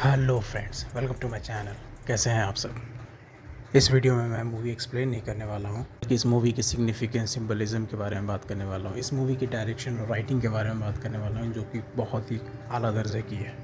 Hello friends, welcome to my channel. कैसे हैं आप सब। इस वीडियो में मैं मूवी एक्सप्लेन नहीं करने वाला हूँ कि इस मूवी की सिग्निफिकेंस सिंबलिज्म के बारे में बात करने वाला हूँ। इस मूवी की डायरेक्शन और राइटिंग के बारे में बात करने वाला हूँ, जो कि बहुत ही आला दर्जे की है।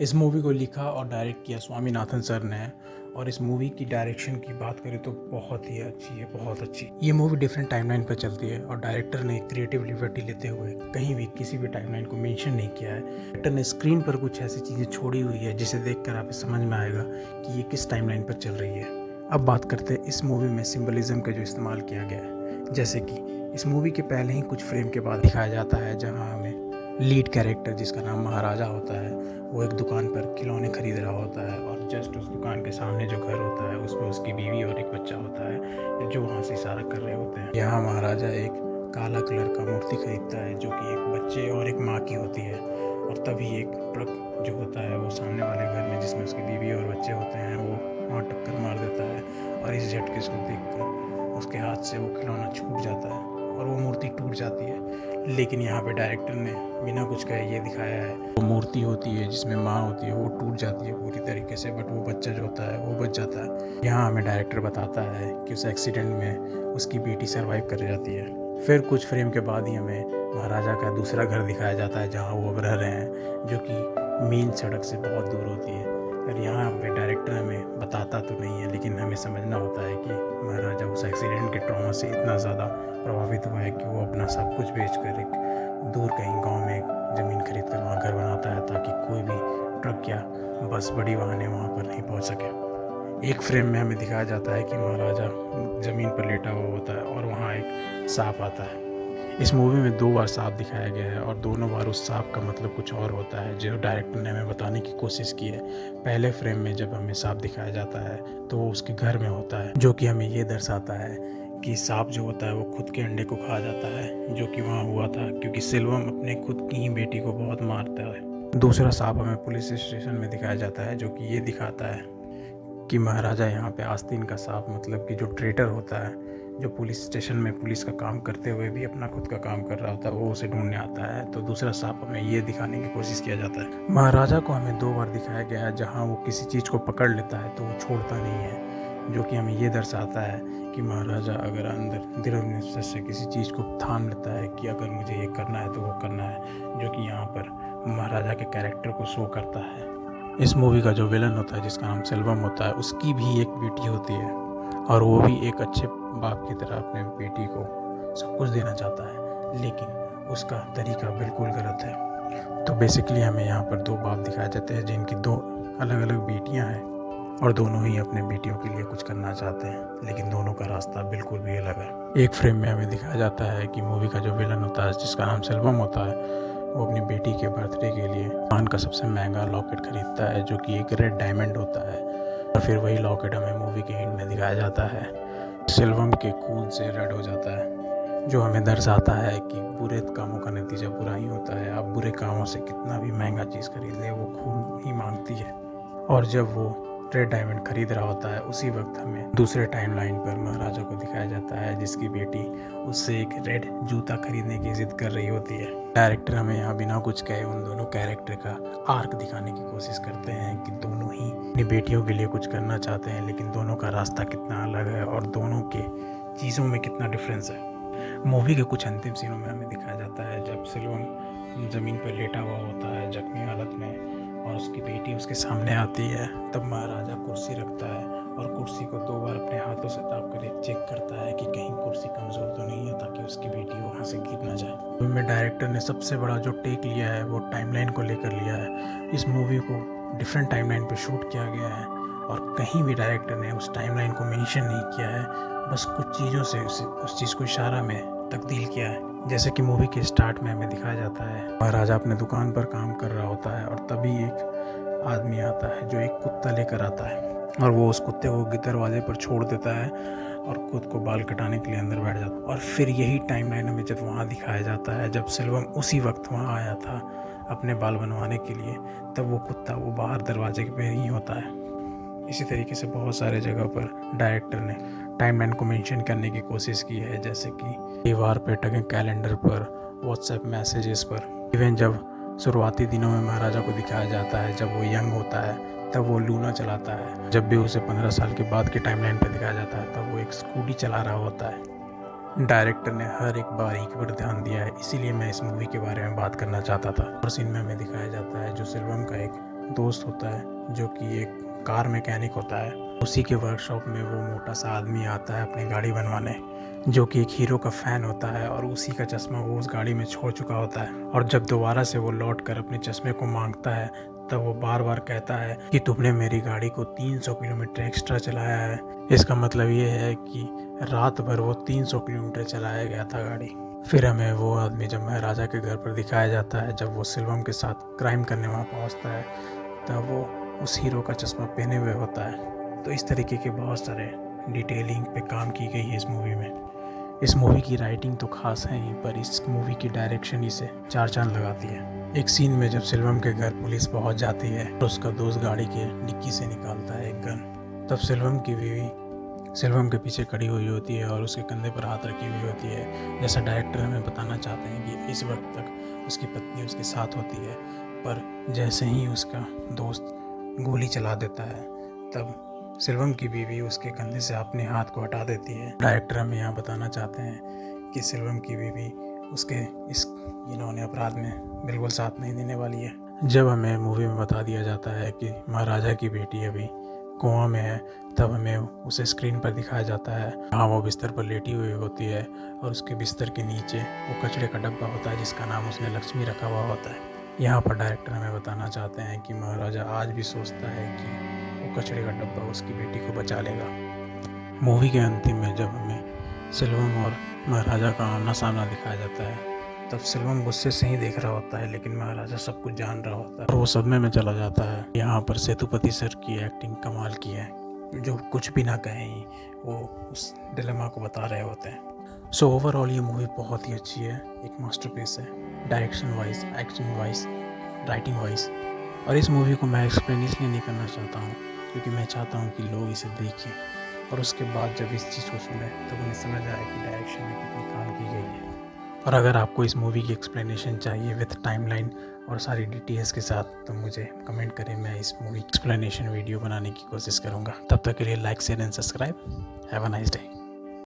इस मूवी को लिखा और डायरेक्ट किया स्वामीनाथन सर ने। और इस मूवी की डायरेक्शन की बात करें तो बहुत ही अच्छी है, बहुत अच्छी। ये मूवी डिफरेंट टाइमलाइन पर चलती है और डायरेक्टर ने क्रिएटिव लिबर्टी लेते हुए कहीं भी किसी भी टाइमलाइन को मेंशन नहीं किया है। डायरेक्टर ने स्क्रीन पर कुछ ऐसी चीज़ें छोड़ी हुई है जिसे देखकर आप समझ में आएगा कि ये किस टाइमलाइन पर चल रही है। अब बात करते हैं इस मूवी में सिंबलिज्म का जो इस्तेमाल किया गया है। जैसे कि इस मूवी के पहले ही कुछ फ्रेम के बाद दिखाया जाता है जहाँ हमें लीड कैरेक्टर, जिसका नाम महाराजा होता है, वो एक दुकान पर खिलौने खरीद रहा होता है और जस्ट उस दुकान के सामने जो घर होता है उसमें उसकी बीवी और एक बच्चा होता है जो वहाँ से इशारा कर रहे होते हैं। यहाँ महाराजा एक काला कलर का मूर्ति खरीदता है जो कि एक बच्चे और एक माँ की होती है। और तभी एक ट्रक जो होता है वो सामने वाले घर में, जिसमें उसकी बीवी और बच्चे होते हैं, वो वहाँ टक्कर मार देता है और इस झटके को देखकर उसके हाथ से वो खिलौना छूट जाता है और वो मूर्ति टूट जाती है। लेकिन यहाँ पे डायरेक्टर ने बिना कुछ कहे ये दिखाया है, वो मूर्ति होती है जिसमें माँ होती है वो टूट जाती है पूरी तरीके से, बट वो बच्चा जो होता है वो बच जाता है। यहाँ हमें डायरेक्टर बताता है कि उस एक्सीडेंट में उसकी बेटी सर्वाइव कर जाती है। फिर कुछ फ्रेम के बाद ही हमें महाराजा का दूसरा घर दिखाया जाता है जहाँ वो अब रह रहे हैं, जो कि मेन सड़क से बहुत दूर होती है। और यहाँ पे डायरेक्टर हमें बताता तो नहीं है, लेकिन हमें समझना होता है कि महाराजा उस एक्सीडेंट के ट्रॉमा से इतना ज़्यादा प्रभावित हुआ है कि वो अपना सब कुछ बेचकर एक दूर कहीं गांव में ज़मीन खरीद कर वहाँ घर बनाता है ताकि कोई भी ट्रक या बस, बड़ी वाहनें वहाँ पर नहीं पहुँच सके। एक फ्रेम में हमें दिखाया जाता है कि महाराजा ज़मीन पर लेटा हुआ होता है और वहाँ एक सांप आता है। इस मूवी में 2 बार सांप दिखाया गया है और दोनों बार उस सांप का मतलब कुछ और होता है, जो डायरेक्टर ने हमें बताने की कोशिश की है। पहले फ्रेम में जब हमें सांप दिखाया जाता है तो वो उसके घर में होता है, जो कि हमें ये दर्शाता है कि सांप जो होता है वो खुद के अंडे को खा जाता है, जो कि वहाँ हुआ था क्योंकि सेल्वम अपने खुद की ही बेटी को बहुत मारता है। दूसरा सांप हमें पुलिस स्टेशन में दिखाया जाता है, जो कि ये दिखाता है कि महाराजा यहाँ पे आस्तीन का सांप, मतलब कि जो ट्रेटर होता है, जो पुलिस स्टेशन में पुलिस का काम करते हुए भी अपना खुद का काम कर रहा होता है, वो उसे ढूंढने आता है। तो दूसरा सांप हमें ये दिखाने की कोशिश किया जाता है। महाराजा को हमें 2 बार दिखाया गया है जहाँ वो किसी चीज़ को पकड़ लेता है तो वो छोड़ता नहीं है, जो कि हमें ये दर्शाता है कि महाराजा अगर अंदर दृढ़ निश्चय से किसी चीज़ को थाम लेता है कि अगर मुझे ये करना है तो वो करना है, जो कि यहाँ पर महाराजा के कैरेक्टर को शो करता है। इस मूवी का जो विलन होता है जिसका नाम सेल्वम होता है, उसकी भी एक बेटी होती है और वो भी एक अच्छे बाप की तरह अपने बेटी को सब कुछ देना चाहता है, लेकिन उसका तरीका बिल्कुल गलत है। तो बेसिकली हमें यहाँ पर 2 बाप दिखाए जाते हैं जिनकी 2 अलग अलग बेटियाँ हैं और दोनों ही अपने बेटियों के लिए कुछ करना चाहते हैं, लेकिन दोनों का रास्ता बिल्कुल भी अलग है। एक फ्रेम में हमें दिखाया जाता है कि मूवी का जो विलन होता है जिसका नाम सेल्वम होता है, वो अपनी बेटी के बर्थडे के लिए पान का सबसे महंगा लॉकेट खरीदता है, जो कि एक रेड डायमंड होता है। और फिर वही लॉकेट हमें मूवी के एंड में दिखाया जाता है, सेल्वम के खून से रेड हो जाता है, जो हमें दर्शाता है कि बुरे कामों का नतीजा बुरा ही होता है। आप बुरे कामों से कितना भी महंगा चीज़ खरीद ले, वो खून ही मांगती है। और जब वो रेड डायमंड खरीद रहा होता है, उसी वक्त हमें दूसरे टाइमलाइन पर महाराजा को दिखाया जाता है जिसकी बेटी उससे एक रेड जूता खरीदने की जिद कर रही होती है। डायरेक्टर हमें यहाँ बिना कुछ कहे उन दोनों कैरेक्टर का आर्क दिखाने की कोशिश करते हैं कि दोनों ही अपनी बेटियों के लिए कुछ करना चाहते हैं, लेकिन दोनों का रास्ता कितना अलग है और दोनों के चीज़ों में कितना डिफरेंस है। मूवी के कुछ अंतिम सीनों में हमें दिखाया जाता है जब सेल्वम ज़मीन पर लेटा हुआ होता है जख्मी हालत में और उसकी बेटी उसके सामने आती है, तब महाराजा कुर्सी रखता है और कुर्सी को 2 बार अपने हाथों से दाब कर चेक करता है कि कहीं कुर्सी कमज़ोर तो नहीं है, ताकि उसकी बेटी वहाँ से गिर ना जाए। फिल्म में डायरेक्टर ने सबसे बड़ा जो टेक लिया है वो टाइमलाइन को लेकर लिया है। इस मूवी को डिफरेंट टाइमलाइन पर शूट किया गया है और कहीं भी डायरेक्टर ने उस टाइमलाइन को मेंशन नहीं किया है, बस कुछ चीज़ों से उस चीज़ को इशारा में तब्दील किया है। जैसे कि मूवी के स्टार्ट में हमें दिखाया जाता है महाराजा अपने दुकान पर काम कर रहा होता है और तभी एक आदमी आता है जो एक कुत्ता लेकर आता है और वो उस कुत्ते को दरवाजे पर छोड़ देता है और खुद को बाल कटाने के लिए अंदर बैठ जाता है। और फिर यही टाइमलाइन हमें जब वहाँ दिखाया जाता है जब सेल्वम उसी वक्त वहाँ आया था अपने बाल बनवाने के लिए, तब वो कुत्ता वो बाहर दरवाजे पे ही होता है। इसी तरीके से बहुत सारे जगह पर डायरेक्टर ने टाइमलाइन को मेंशन करने की कोशिश की है, जैसे कि दीवार पे टंगे कैलेंडर पर, व्हाट्सएप मैसेजेस पर। इवन जब शुरुआती दिनों में महाराजा को दिखाया जाता है जब वो यंग होता है, तब वो लूना चलाता है। जब भी उसे 15 साल के बाद के टाइमलाइन पर दिखाया जाता है तब वो एक स्कूटी चला रहा होता है। डायरेक्टर ने हर एक बारीकी पर ध्यान दिया है, इसीलिए मैं इस मूवी के बारे में बात करना चाहता था। और सीन में हमें दिखाया जाता है जो सेल्वम का एक दोस्त होता है जो कि एक कार मैकेनिक होता है। उसी के वर्कशॉप में वो मोटा सा आदमी आता है अपनी गाड़ी बनवाने, जो कि एक हीरो का फ़ैन होता है और उसी का चश्मा वो उस गाड़ी में छोड़ चुका होता है। और जब दोबारा से वो लौट कर अपने चश्मे को मांगता है तब वो बार बार कहता है कि तुमने मेरी गाड़ी को 300 किलोमीटर एक्स्ट्रा चलाया है। इसका मतलब ये है कि रात भर वो 300 किलोमीटर चलाया गया था गाड़ी। फिर हमें वो आदमी जब महाराजा के घर पर दिखाया जाता है, जब वो सेल्वम के साथ क्राइम करने वहाँ पहुँचता है तब वो उस हीरो का चश्मा पहने हुए होता है। तो इस तरीके के बहुत सारे डिटेलिंग पे काम की गई है इस मूवी में। इस मूवी की राइटिंग तो खास है ही, पर इस मूवी की डायरेक्शन इसे 4 चांद लगाती है। एक सीन में जब सेल्वम के घर पुलिस पहुंच जाती है तो उसका दोस्त गाड़ी के डिक्की से निकालता है एक गन। तब सेल्वम की बीवी सेल्वम के पीछे खड़ी हुई होती है और उसके कंधे पर हाथ रखी हुई होती है। जैसा डायरेक्टर हमें बताना चाहते हैं कि इस वक्त तक उसकी पत्नी उसके साथ होती है, पर जैसे ही उसका दोस्त गोली चला देता है तब सेल्वम की बीवी उसके कंधे से अपने हाथ को हटा देती है। डायरेक्टर हमें यहाँ बताना चाहते हैं कि सेल्वम की बीवी उसके इस इन्होंने अपराध में बिल्कुल साथ नहीं देने वाली है। जब हमें मूवी में बता दिया जाता है कि महाराजा की बेटी अभी कोमा में है, तब हमें उसे स्क्रीन पर दिखाया जाता है। हाँ, वो बिस्तर पर लेटी हुई होती है और उसके बिस्तर के नीचे वो कचड़े का डब्बा होता है जिसका नाम उसने लक्ष्मी रखा हुआ होता है। यहाँ पर डायरेक्टर हमें बताना चाहते हैं कि महाराजा आज भी सोचता है कि वो कचड़े का डब्बा उसकी बेटी को बचा लेगा। मूवी के अंतिम में जब हमें सेल्वम और महाराजा का आमना सामना दिखाया जाता है तब सेल्वम गुस्से से ही देख रहा होता है, लेकिन महाराजा सब कुछ जान रहा होता है और वो सदमे में चला जाता है। यहाँ पर सेतुपति सर की एक्टिंग कमाल की है, जो कुछ भी ना कहें वो उस डिलेमा को बता रहे होते हैं। सो ओवरऑल ये मूवी बहुत ही अच्छी है, एक मास्टरपीस है direction wise, acting wise, writing wise. और इस मूवी को मैं एक्सप्लेन इसलिए नहीं करना चाहता हूँ क्योंकि मैं चाहता हूँ कि लोग इसे देखें और उसके बाद जब इस चीज़ को सुने तो उन्हें समझ आए कि डायरेक्शन में कितनी काम की गई है। और अगर आपको इस मूवी की एक्सप्लेनेशन चाहिए विथ टाइमलाइन और सारी डिटेल्स के साथ तो मुझे कमेंट करें, मैं इस मूवी की एक्सप्लेनेशन वीडियो बनाने की कोशिश करूँगा। तब तक के लिए like share and subscribe. Have a nice day.